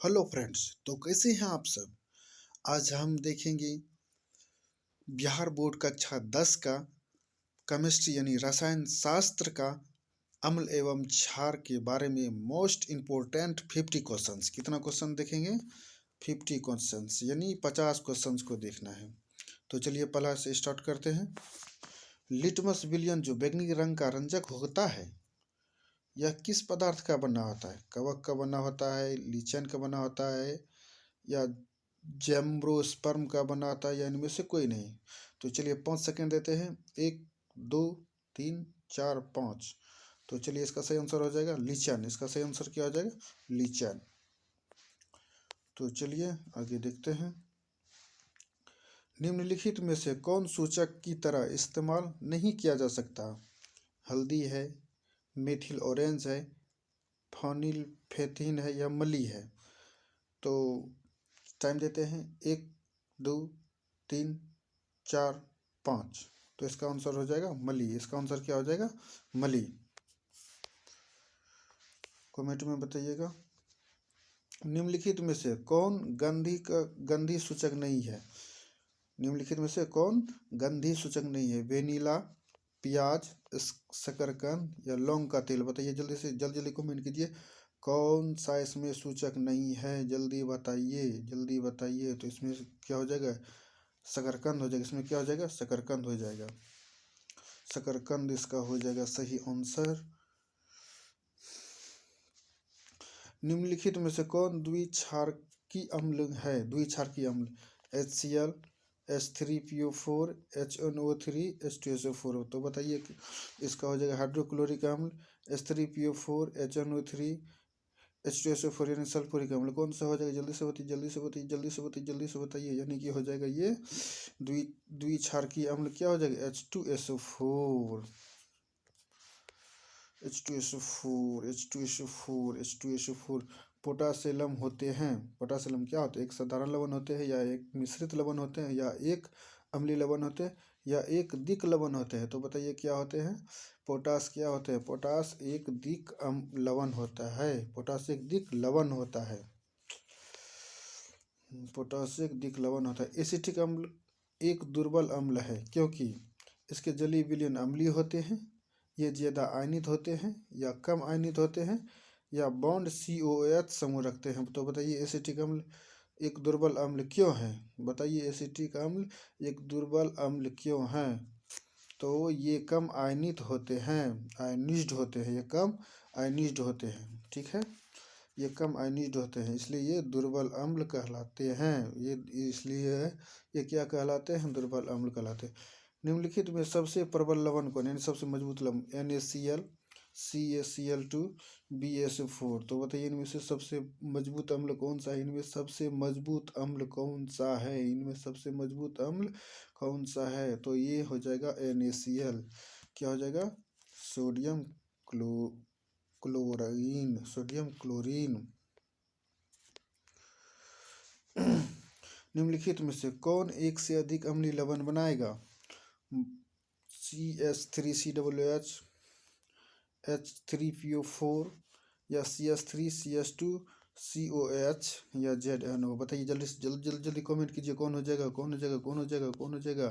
Hello friends. तो कैसे हैं आप सब। आज हम देखेंगे बिहार बोर्ड कक्षा 10 का केमिस्ट्री यानी रसायन शास्त्र का अम्ल एवं क्षार के बारे में मोस्ट इम्पोर्टेंट 50 क्वेश्चंस। कितना क्वेश्चन देखेंगे? 50 क्वेश्चंस यानी 50 क्वेश्चंस को देखना है। तो चलिए पहला से स्टार्ट करते हैं। लिटमस विलयन जो बैंगनी रंग का रंजक होता है, यह किस पदार्थ का बना होता है? कवक का बना होता है, लीचन का बना होता है, या जेम्ब्रोस्पर्म का बना होता है, या इनमें से कोई नहीं। तो चलिए 5 सेकेंड देते हैं। 1 2 3 4 5। तो चलिए इसका सही आंसर हो जाएगा लीचन। इसका सही आंसर क्या हो जाएगा? लीचन। तो चलिए आगे देखते हैं। निम्नलिखित में से कौन सूचक की तरह इस्तेमाल नहीं किया जा सकता? हल्दी है, मेथिल ऑरेंज है, फेनिलफेथिन है, या मली है। तो टाइम देते हैं। 1 2 3 4 5। तो इसका आंसर हो जाएगा मली। इसका आंसर क्या हो जाएगा? मली। कमेंट में बताइएगा। निम्नलिखित में से कौन गंधी सूचक नहीं है? निम्नलिखित में से कौन गंधी सूचक नहीं है? वेनिला, प्याज, शकरकंद, या लौंग का तेल। बताइए जल्दी से, जल्दी कमेंट कीजिए। कौन सा इसमें सूचक नहीं है? जल्दी बताइए, जल्दी बताइए। तो इसमें क्या हो जाएगा? शकरकंद हो जाएगा। इसमें क्या हो जाएगा? शकरकंद हो जाएगा। शकरकंद इसका हो जाएगा सही आंसर। निम्नलिखित में से कौन द्विक्षारकी अम्ल है? द्विक्षारकी अम्ल HCl, H3PO4, HNO3, H2SO4। तो बताइए कि इसका हो जाएगा हाइड्रोक्लोरिक अम्ल, H3PO4, HNO3, H2SO4 यानी सल्फ्यूरिक अम्ल। कौन सा हो जाएगा? जल्दी से बताइए, जल्दी से बताइए, जल्दी से बताइए, जल्दी से बताइए। यानी कि हो जाएगा ये द्विक्षारकी अम्ल क्या हो जाएगा? H2SO4। H2SO4 पोटासिलम होते हैं। पोटासिलम क्या होते हैं? एक साधारण लवण होते हैं, या एक मिश्रित लवण होते हैं, या एक अम्लीय लवण होते हैं, या एक दिक लवण होते हैं। तो बताइए क्या होते हैं? पोटास क्या होते हैं? पोटास एक दिक लवण होता है। पोटास एक दिक लवण होता है। पोटास एक दिक लवण होता है। एसिटिक अम्ल एक दुर्बल अम्ल है क्योंकि इसके जलीय विलयन अम्लीय होते हैं, ये ज़्यादा आयनित होते हैं या कम आयनित होते हैं, या बॉन्ड COH समूह रखते हैं। तो बताइए एसिटिक अम्ल एक दुर्बल अम्ल क्यों है? बताइए एसिटिक अम्ल एक दुर्बल अम्ल क्यों है? तो ये कम आयनित होते हैं, आयनिज्ड होते हैं। ये कम आयनिज्ड होते हैं, ठीक है। ये कम आयनिज्ड होते हैं, इसलिए ये दुर्बल अम्ल कहलाते हैं। ये इसलिए ये क्या कहलाते हैं? दुर्बल अम्ल कहलाते हैं। निम्नलिखित में सबसे प्रबल लवण कौन, यानी सबसे मजबूत लवण? NaCl, CaCl2, BaSO4। तो बताइए इनमें से सबसे मजबूत अम्ल कौन सा है? इनमें सबसे मजबूत अम्ल कौन सा है? इनमें सबसे मजबूत अम्ल कौन सा है? तो ये हो जाएगा NaCl। क्या हो जाएगा? Sodium chlorine, sodium chlorine. निम्नलिखित में से कौन एक से अधिक अम्लीय लवण बनाएगा? CH3COOH, H3PO4, या CH3CH2COH, या ZNO। बताइए जल्दी से, जल्दी जल्दी जल्दी कमेंट कीजिए। कौन हो जाएगा? कौन हो जाएगा? कौन हो जाएगा? कौन हो जाएगा?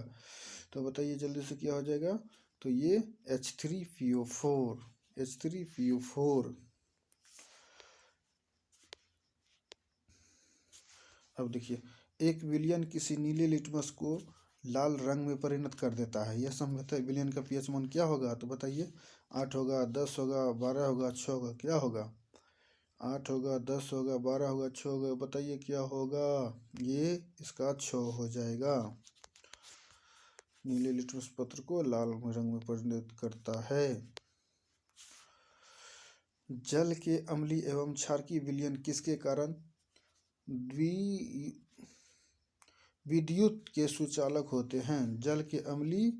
तो बताइए जल्दी से क्या हो जाएगा? तो ये H3PO4, H3PO4। अब देखिए, एक विलयन किसी नीले लिटमस को लाल रंग में परिणत कर देता है। यह संभवतः विलयन का pH मान क्या होगा? तो बताइए 8 होगा, 10 होगा, 12 होगा, 6 होगा। क्या होगा? 8 होगा, 10 होगा, 12 होगा, 6 होगा। बताइए क्या होगा? ये इसका 6 हो जाएगा। नीले लिटमस पत्र को लाल रंग में परिणत करता है। जल के अम्लीय एवं क्षारकीय विलयन किसके कारण विद्युत के सुचालक होते हैं? जल के अम्लीय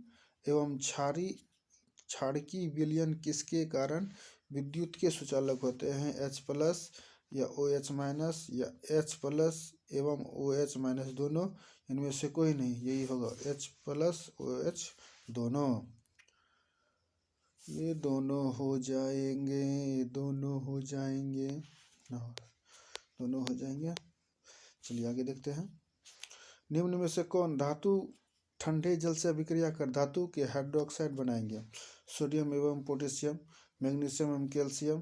एवं क्षारकीय विलयन किसके कारण विद्युत के सुचालक होते हैं? H+, या OH-, या H+ एवं OH- दोनों, इनमें से कोई नहीं। यही होगा H+, OH दोनों। ये दोनों हो जाएंगे, दोनों हो जाएंगे। दोनों हो जाएंगे। चलिए आगे देखते हैं। निम्न में से कौन धातु ठंडे जल से अभिक्रिया कर धातु के हाइड्रोक्साइड बनाएंगे? सोडियम एवं पोटेशियम, मैग्नीशियम एवं कैल्शियम,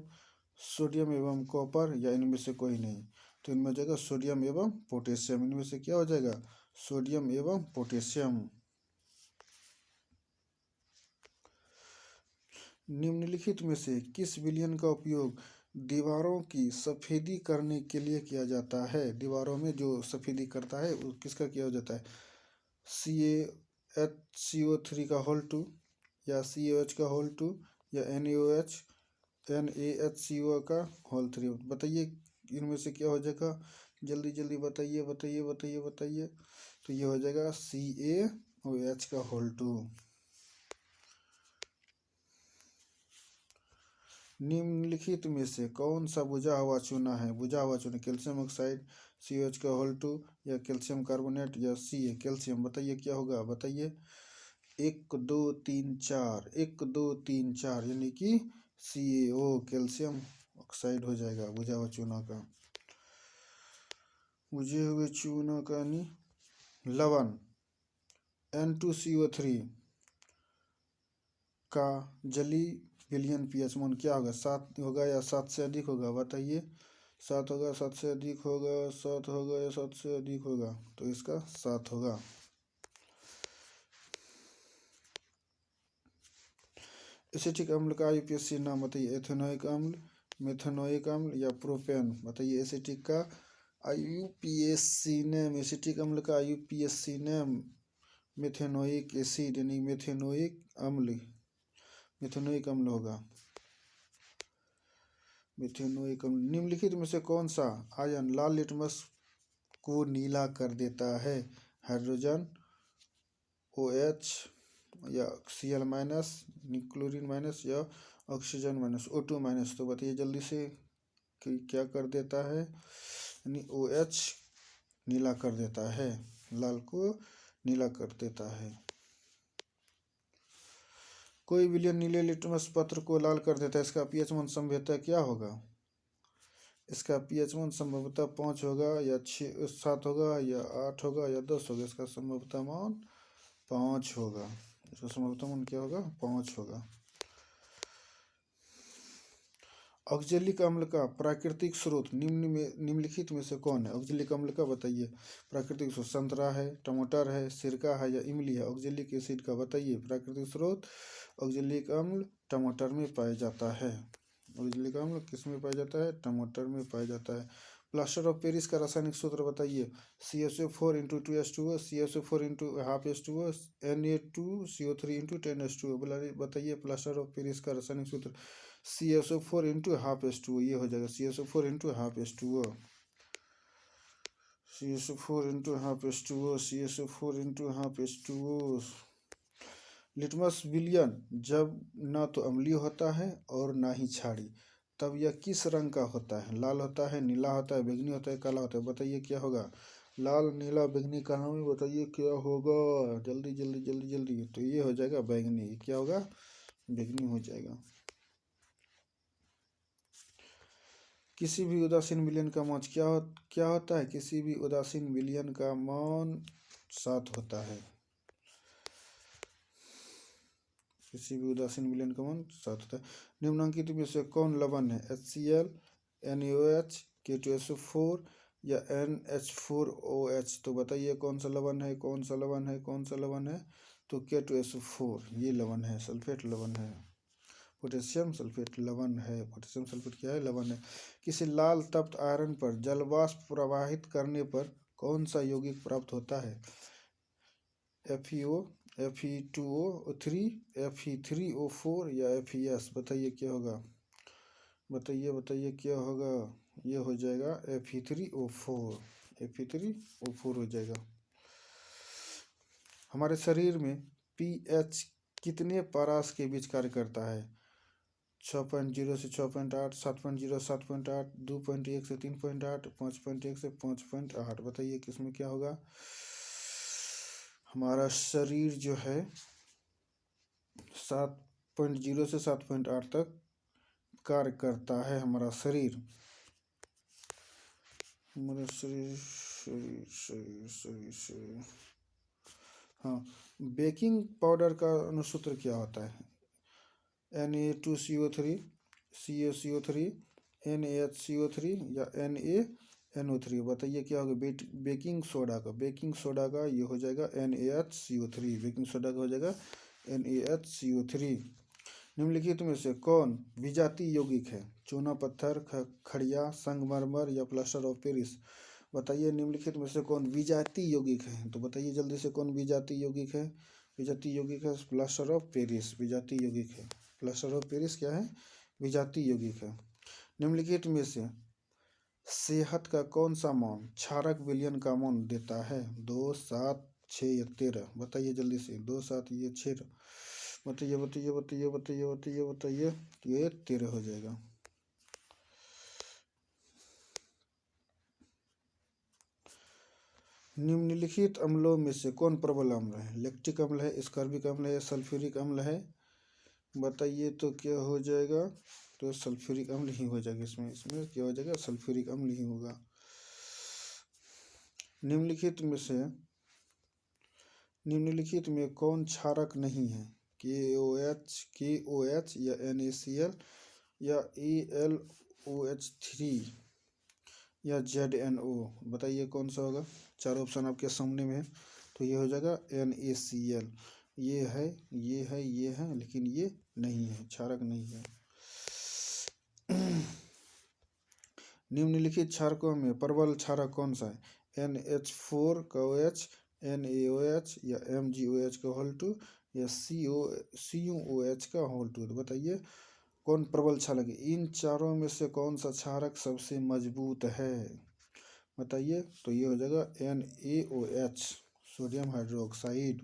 सोडियम एवं कॉपर, या इनमें से कोई नहीं? तो इनमें हो जाएगा सोडियम एवं पोटेशियम। इनमें से क्या हो जाएगा? सोडियम एवं पोटेशियम। निम्नलिखित में से किस विलयन का उपयोग दीवारों की सफेदी करने के लिए किया जाता है? दीवारों में जो सफेदी करता है वो किसका किया जाता है? CaHCO3 का होल 2, या CaOH का होल 2, या NaHCO का होल 3? बताइए इनमें से क्या हो जाएगा? जल्दी जल्दी बताइए बताइए बताइए बताइए। तो ये हो जाएगा CaOH का होल 2। निम्नलिखित में से कौन सा बुझा हुआ चूना है? बुझा हुआ चूना कैल्शियम ऑक्साइड, CaOH का होल 2, या कैल्शियम कार्बोनेट, या Ca कैल्शियम? बताइए क्या होगा? बताइए। 1 2 3 4, 1 2 3 4, यानी कि CaO कैल्शियम ऑक्साइड हो जाएगा बुझा हुआ चूना का। बुझे हुए चूना का यानी लवण N2CO3 का जली विलयन pH मान क्या होगा? 7 होगा या 7 से अधिक होगा? बताइए। 7 होगा, 7 से अधिक होगा, 7 होगा या 7 से अधिक होगा? तो इसका 7 होगा। एसिटिक अम्ल का IUPAC नाम बताइए। एथेनोइक अम्ल, मेथेनोइक अम्ल, या प्रोपेन? बताइए एसिटिक का IUPAC नेम। एसिटिक अम्ल का IUPAC नेम मेथेनोइक एसिड यानी मेथेनोइक अम्ल, मेथेनोइक अम्ल होगा। मेथेनोइक अम्ल। निम्नलिखित में से कौन सा आयन लाल लिटमस को नीला कर देता है? हाइड्रोजन OH, या Cl माइनस, क्लोरीन माइनस, या ऑक्सीजन माइनस, O2 माइनस? तो बताइए जल्दी से कि क्या कर देता है? यानी OH नीला कर देता है, लाल को नीला कर देता है। कोई विलयन नीले लिटमस पत्र को लाल कर देता है, इसका pH मान संभवतः क्या होगा? इसका pH मान संभवतः 5 होगा, या 6 7 होगा, या 8 होगा, या 10 होगा? इसका संभवतः मान 5 होगा। इसका संभवतः मान क्या होगा? 5 होगा। ऑक्जेलिक अम्ल का प्राकृतिक स्रोत निम्नलिखित में से कौन है? ऑक्जेलिक अम्ल का बताइए प्राकृतिक स्रोत। संतरा है, टमाटर है, सिरका है, या इमली है? ऑक्जेलिक एसिड का बताइए प्राकृतिक स्रोत। ऑक्जेलिक अम्ल टमाटर में पाया जाता है। ऑक्जेलिक अम्ल किस में पाया जाता है? टमाटर में पाया जाता है। प्लास्टर ऑफ पेरिस का रासायनिक सूत्र बताइए। CaSO4 × 2H2O, CaSO4 × ½ H2O, Na2CO3 × 10H2O। बताइए प्लास्टर ऑफ पेरिस का रासायनिक सूत्र। CaSO4 × ½ H2O, ये हो जाएगा CaSO4 × ½ H2O, CaSO4 × ½ H2O, CaSO4 × ½ H2O। Litmus विलयन जब ना तो अम्लीय होता है और ना ही क्षारीय, तब यह किस रंग का होता है? लाल होता है, नीला होता है, बैंगनी होता है, काला होता है? बताइए क्या होगा? लाल, नीला, बैंगनी, काला में बताइए क्या होगा? जल्दी जल्दी जल्दी जल्दी। तो ये हो जाएगा बैंगनी। क्या होगा? बैंगनी हो जाएगा। किसी भी उदासीन विलयन का मान क्या होता है? किसी भी उदासीन विलयन का मान 7 होता है। किसी भी उदासीन विलयन का मान 7 होता है। निम्नलिखित में से कौन लवण है? HCl, NaOH, K2SO4, या NH4OH? तो बताइए कौन सा लवण है? कौन सा लवण है? कौन सा लवण है? तो K2SO4 ये लवण है, सल्फेट लवण है। पोटेशियम सल्फेट लवण है। पोटेशियम सल्फेट क्या है? लवण है। किसी लाल तप्त आयरन पर जलवाष्प प्रवाहित करने पर कौन सा यौगिक प्राप्त होता है? FeO, Fe2O3, Fe3O4, या FeS? बताइए क्या होगा? बताइए बताइए क्या होगा? ये हो जाएगा Fe3O4, Fe3O4 हो जाएगा। हमारे शरीर में pH कितने पारास के बीच कार्य करता है? 6.0 से 6.8, 7.0 7.8, 2.1 से 3.8, 5.1 से 5.8? बताइए किसमें क्या होगा? हमारा शरीर जो है 7.0 से 7.8 तक कार्य करता है हमारा शरीर। मतलब सही। हाँ, बेकिंग पाउडर का अनुसूत्र क्या होता है? Na2CO3, CaCO3, NaHCO3 या NaNO3? बताइए क्या होगा? बेकिंग सोडा का, ये हो जाएगा NaHCO3। बेकिंग सोडा का हो जाएगा NaHCO3। निम्नलिखित में से कौन विजातीय यौगिक है? चूना पत्थर, खड़िया, संगमरमर या प्लास्टर ऑफ पेरिस? बताइए निम्नलिखित में से कौन विजातीय यौगिक है? तो बताइए जल्दी से, कौन विजातीय यौगिक है? विजातीय यौगिक है प्लास्टर ऑफ पेरिस, विजातीय यौगिक है। प्लास्टर ऑफ पेरिस क्या है? विजातीय यौगिक है। निम्नलिखित में से सेहत का कौन सा मान क्षारक विलयन का मान देता है? 2, 7, 6 या 13? बताइए जल्दी से, 2, 7 या 6? बताइए बताइए बताइए बताइए बताइए बताइए। ये 13 हो जाएगा। निम्नलिखित अम्लों में से कौन प्रबल अम्ल है? लैक्टिक अम्ल है, स्कॉर्बिक अम्ल है, सल्फ्यूरिक अम्ल है? बताइए तो क्या हो जाएगा? तो सल्फ्यूरिक अम्ल ही हो जाएगा। इसमें क्या हो जाएगा? सल्फ्यूरिक अम्ल ही होगा। निम्नलिखित में कौन क्षारक नहीं है? KOH या NaCl या AlOH3 या ZNO? बताइए कौन सा होगा? 4 ऑप्शन आपके सामने में है। तो ये हो जाएगा NaCl। ये है, ये है, ये है, लेकिन ये नहीं है, क्षारक नहीं है। निम्नलिखित क्षारकों में प्रबल क्षारक कौन सा है? NH4 का OH, NaOH या MgOH का होल 2 या CuOH का होल 2? तो बताइए कौन प्रबल क्षारक है? इन चारों में से कौन सा क्षारक सबसे मजबूत है? बताइए। तो ये हो जाएगा NaOH, सोडियम हाइड्रोक्साइड,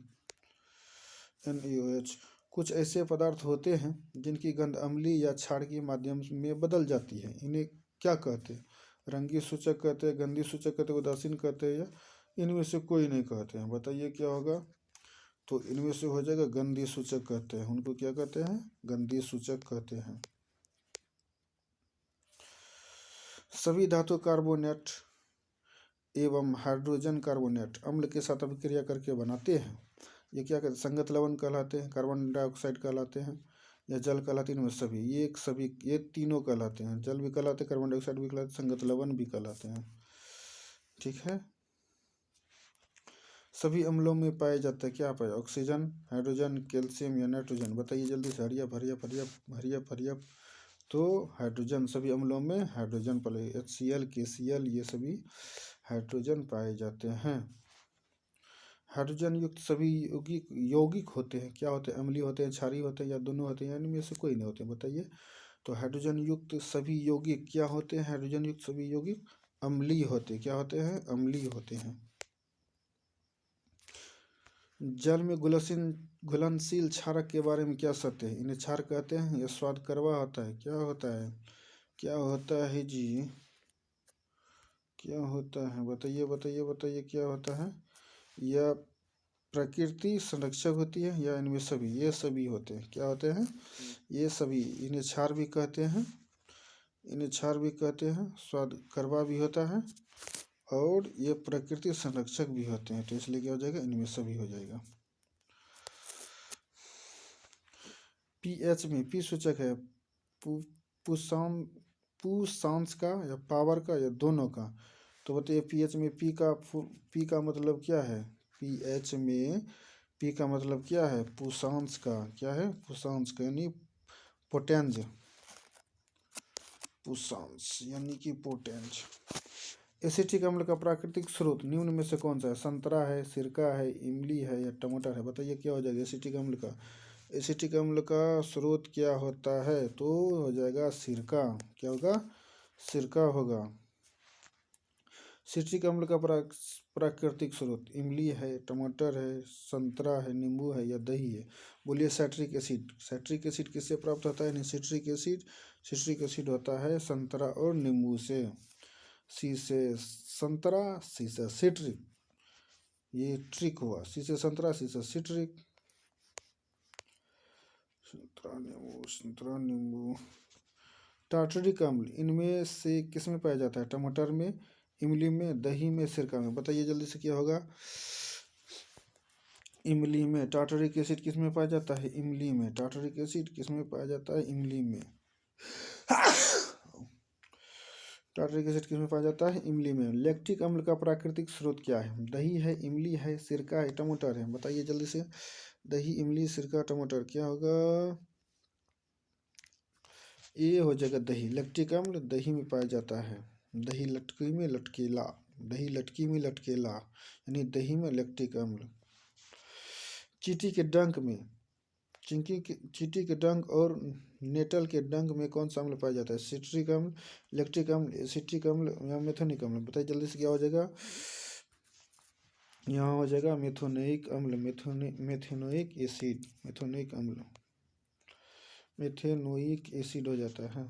NaOH। कुछ ऐसे पदार्थ होते हैं जिनकी गंध अम्लीय या क्षार के माध्यम में बदल जाती है, इन्हें क्या कहते हैं? रंगीन सूचक कहते हैं, गंधी सूचक कहते हैं, उदासीन कहते हैं, या इनमें से कोई नहीं कहते हैं? बताइए क्या होगा? तो इनमें से हो जाएगा गंधी सूचक कहते हैं। उनको क्या कहते हैं? गंधी सूचक कहते हैं। सभी धातु कार्बोनेट एवं हाइड्रोजन कार्बोनेट अम्ल के साथ अभिक्रिया करके बनाते हैं। ये क्या कहते हैं? संगत लवण कहलाते हैं, कार्बन डाइऑक्साइड कहलाते हैं, या जल कहलाते हैं? इनमें सभी ये तीनों कहलाते हैं। जल भी कहलाते हैं, कार्बन डाइऑक्साइड भी कहलाते हैं, संगत लवण भी कहलाते हैं। ठीक है। सभी अम्लों में पाए जाता है क्या? पाए ऑक्सीजन, हाइड्रोजन, कैल्शियम या नाइट्रोजन? बताइए जल्दी से, हरिया भरिया भरिया हरिया भरिया। तो हाइड्रोजन, सभी अम्लों में हाइड्रोजन पाए, HCl, KCl, ये सभी हाइड्रोजन पाए जाते हैं। हाइड्रोजन युक्त सभी यौगिक होते हैं क्या होते हैं? अम्लीय होते हैं, क्षारीय होते हैं, या दोनों होते हैं, या इनमें से कोई नहीं होते? बताइए। तो हाइड्रोजन युक्त सभी यौगिक क्या होते हैं? हाइड्रोजन युक्त सभी यौगिक अम्लीय होते हैं। क्या होते हैं? अम्लीय होते हैं। जल में घुलनशील क्षारक के बारे में क्या सत्य है? इन्हें क्षार कहते हैं। यह स्वाद कड़वा होता है। क्या होता है? क्या होता है जी? क्या होता है? बताइए बताइए बताइए क्या होता है? यह प्रकृति संरक्षक होती है, या इनमें सभी? ये सभी होते हैं। क्या होते हैं? ये सभी। इन्हें क्षार भी कहते हैं, स्वाद कड़वा भी होता है, और ये प्रकृति संरक्षक भी होते हैं। तो इसलिए क्या हो जाएगा? इनमें सभी हो जाएगा। पीएच में पी सूचक है पुशांश का, या पावर का, या दोनों का? तो बताइए पीएच में पी का मतलब क्या है? पीएच में पी का मतलब क्या है? पुशांश का। क्या है? पुशांश का, यानी पोटेंज। पुशांश यानी कि पोटेंज। एसिटिक अम्ल का प्राकृतिक स्रोत निम्न में से कौन सा है? संतरा है, सिरका है, इमली है, या टमाटर है? बताइए क्या हो जाएगा एसिटिक अम्ल का? एसिटिक अम्ल का स्रोत क्या होता है? तो हो जाएगा सिरका। क्या होगा? सिरका होगा। सिट्रिक अम्ल का प्राकृतिक स्रोत इमली है, टमाटर है, संतरा है, नींबू है, या दही है? बोलिए। Citric acid. साइट्रिक एसिड किससे प्राप्त होता है? सिट्रिक एसिड होता है संतरा और नींबू से। सी से संतरा, सी से सिट्रिक, ये ट्रिक हुआ। सी से संतरा, सी से सिट्रिक। संतरा नींबू। टार्टरिक अम्ल इनमें से किस में पाया जाता है? टमाटर में, इमली में, दही में, सिरका में। बताइए जल्दी से क्या होगा। इमली में टार्टरिक एसिड किस में पाया जाता है? इमली में टार्टरिक एसिड किस में पाया जाता है? इमली में। टार्टरिक एसिड किस में पाया जाता है? इमली में। लैक्टिक अम्ल का प्राकृतिक स्रोत क्या है? दही है, इमली है, सिरका है, टमाटर है। बताइए जल्दी से। दही, इमली, सिरका, टमाटर, क्या होगा? ये हो जाएगा दही। लैक्टिक अम्ल दही में पाया जाता है। दही लटकी में लटकेला, दही लटकी में लटकेला, यानी दही में लैक्टिक अम्ल। चींटी के डंक में, चींटी के डंक और नेटल के डंक में कौन सा अम्ल पाया जाता है? सिट्रिक अम्ल, लैक्टिक अम्ल, एसिटिक अम्ल या मेथोनिक अम्ल। बताइए जल्दी से क्या हो जाएगा। यहाँ हो जाएगा मेथोनिक अम्ल, मेथेनोइक एसिड, मेथोनिक अम्ल, मेथेनोइक एसिड हो जाता है।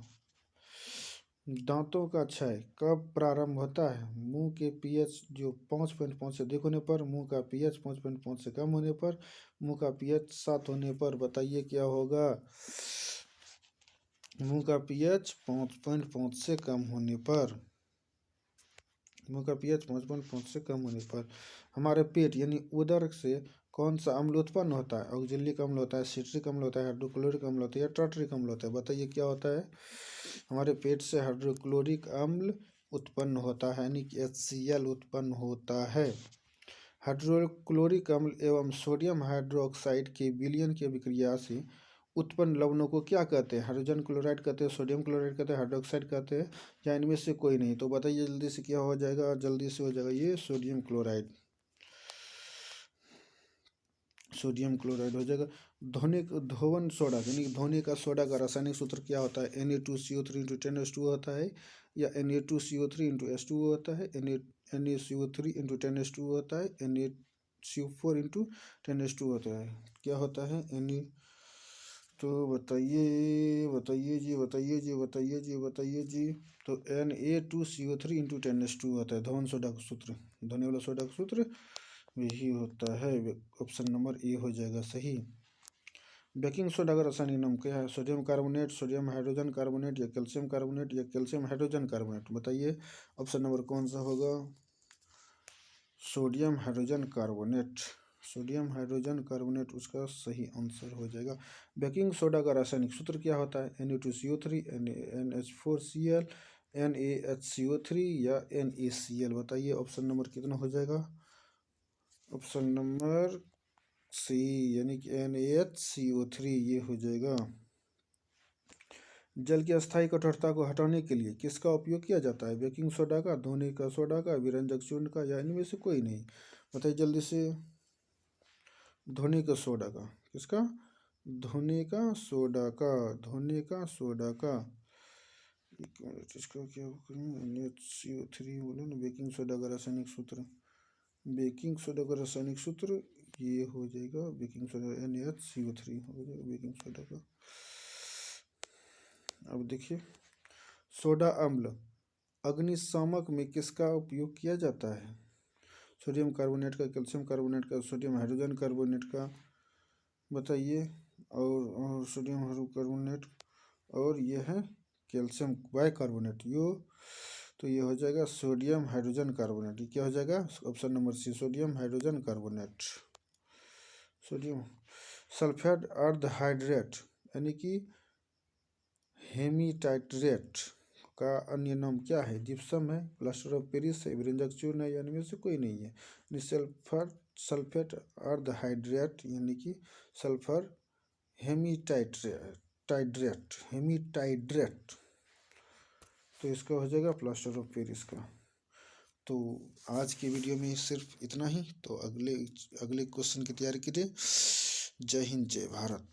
दांतों का क्षय कब प्रारंभ होता है? मुंह के पीएच जो 5.5 से अधिक होने पर, मुंह का पीएच 5.5 से कम होने पर, मुंह का पीएच 7 होने पर। बताइए क्या होगा। मुंह का पीएच 5.5 से कम होने पर, मुंह का पीएच 5.5 से कम होने पर। हमारे पेट यानी उदर से कौन सा अम्ल उत्पन्न होता है? ऑक्जेलिक अम्ल होता है, सिट्रिक अम्ल होता है, हाइड्रोक्लोरिक अम्ल होता है या टार्टरिक अम्ल होता है? बताइए क्या होता है। हमारे पेट से हाइड्रोक्लोरिक अम्ल उत्पन्न होता है, यानी कि HCl उत्पन्न होता है। हाइड्रोक्लोरिक अम्ल एवं सोडियम हाइड्रोक्साइड के विलयन की अभिक्रिया से उत्पन्न लवणों को क्या कहते हैं? हाइड्रोजन क्लोराइड कहते हैं, सोडियम क्लोराइड कहते हैं, हाइड्रोक्साइड कहते हैं, या इनमें से कोई नहीं? तो बताइए जल्दी से क्या हो जाएगा। जल्दी से हो जाएगा ये सोडियम क्लोराइड, सोडियम क्लोराइड हो जाएगा। धोवन सोडा यानी धोने का सोडा का रासायनिक सूत्र क्या होता है? Na2CO3 इंटू 10H2 होता है, या Na2CO3 इंटू H2O होता है, NaCO3 इंटू 10H2 होता है, NaCO4 इंटू 10H2 होता है। क्या होता है? तो बताइए बताइए जी, बताइए जी, बताइए जी, बताइए जी। तो Na2CO3 इंटू 10H2 होता है धोवन सोडा का सूत्र, धोने वाला सोडा का सूत्र यही होता है। ऑप्शन नंबर ए हो जाएगा सही। बेकिंग सोडा का रासायनिक नाम क्या है? Sodium carbonate, sodium hydrogen carbonate, या कैल्शियम कार्बोनेट, या कैल्शियम हाइड्रोजन कार्बोनेट। बताइए ऑप्शन नंबर कौन सा होगा। Sodium hydrogen carbonate, sodium hydrogen carbonate उसका सही आंसर हो जाएगा। बेकिंग सोडा का रासायनिक सूत्र क्या होता है? Na2CO3, NH4Cl, NaHCO3 या NaCl। बताइए ऑप्शन नंबर कितना हो जाएगा। ऑप्शन नंबर सी यानी कि NaHCO3 ये हो जाएगा। जल की अस्थायी कठोरता को हटाने के लिए किसका उपयोग किया जाता है? बेकिंग सोडा का, धोने का सोडा का, विरंजक चूर्ण का, या इनमें से कोई नहीं? बताइए जल्दी से। धोने का सोडा का, किसका? धोने का सोडा का, धोने का सोडा का। एक मिनट, इसका क्या NaCO3 बोले ना। बेकिंग सोडा का रासायनिक सूत्र, बेकिंग सोडा का रासायनिक सूत्र ये हो जाएगा बेकिंग सोडा, NaCO3 हो जाएगा बेकिंग सोडा का। अब देखिए, सोडा अम्ल अग्निशामक में किसका उपयोग किया जाता है? सोडियम कार्बोनेट का, कैल्शियम कार्बोनेट का, सोडियम हाइड्रोजन कार्बोनेट का। बताइए। और सोडियम कार्बोनेट, और ये है कैल्शियम बाइकार्बोनेट। तो ये हो जाएगा सोडियम हाइड्रोजन कार्बोनेट। ये क्या हो जाएगा? Option number C, sodium hydrogen carbonate. Sodium sulphate अर्धहाइड्रेट यानी कि हेमीटाइट्रेट का अन्य नाम क्या है? जिप्सम है, प्लास्टर ऑफ पेरिस है, विरंजक चूर्ण है, या इनमें से कोई नहीं है। सल्फेट अर्धहाइड्रेट यानी कि सल्फर हेमीटाइड्रेट, तो इसका हो जाएगा प्लास्टर ऑफ पेरिस का। तो आज की वीडियो में सिर्फ इतना ही। तो अगले क्वेश्चन की तैयारी कीजिए। जय हिंद, जय भारत।